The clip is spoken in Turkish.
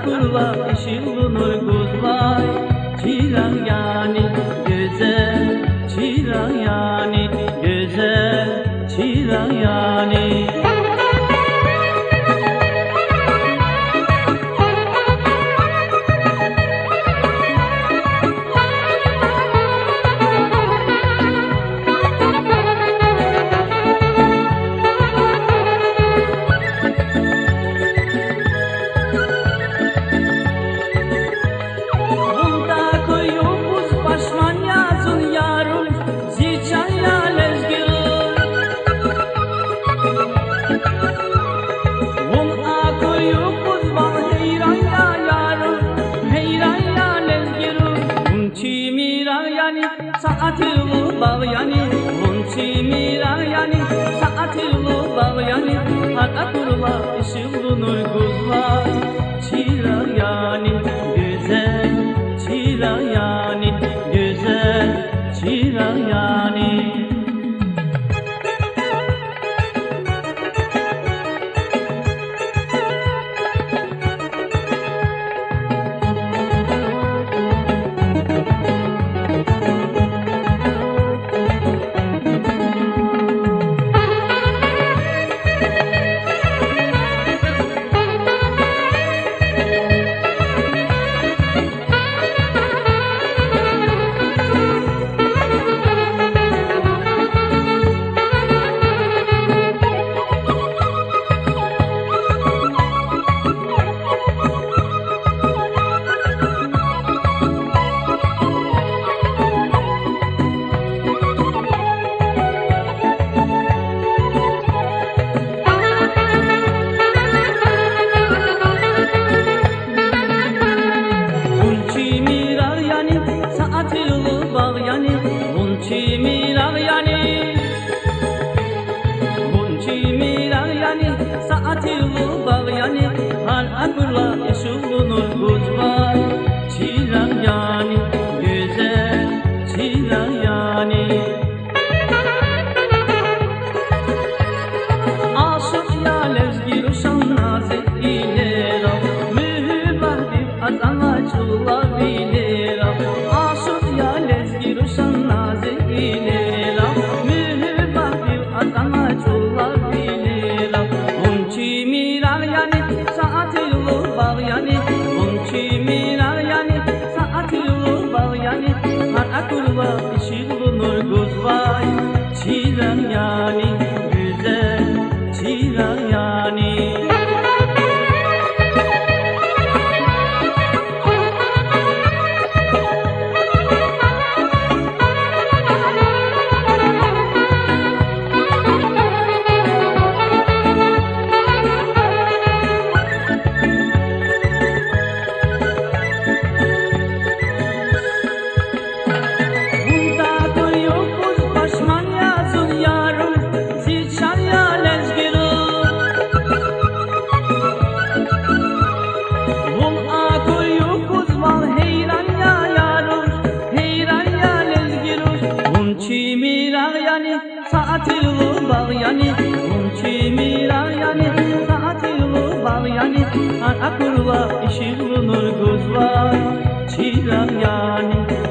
kurla ışılınır guzvay. Çiran yani güzel, çiran yani güzel, çiran yani. Saatlı bağyani, munçi mirayani, saatlı bağyani, hata kurla ışılınır guzvay. Çirayani güzel, çirayani güzel, çirayani. Saatlı bağyani, hal akırla ışılınır guzvay. Çiran yani güzel, çiran yani. Aşık ya lezgir uşan nazi ileri, mühibahdir azana çullar bilir. Aşık ya lezgir uşan nazi ileri, mühibahdir azana çullar bilir. Saatlı bağyani, munçi mirayani, saatlı bağyani, hata kurla ışılınır guzvay. Çiran yani güzel, çiran yani. Saatlı bağyani, munçi mirayani, saatlı bağyani, hata kurla ışılınır guzvay. Çiran yani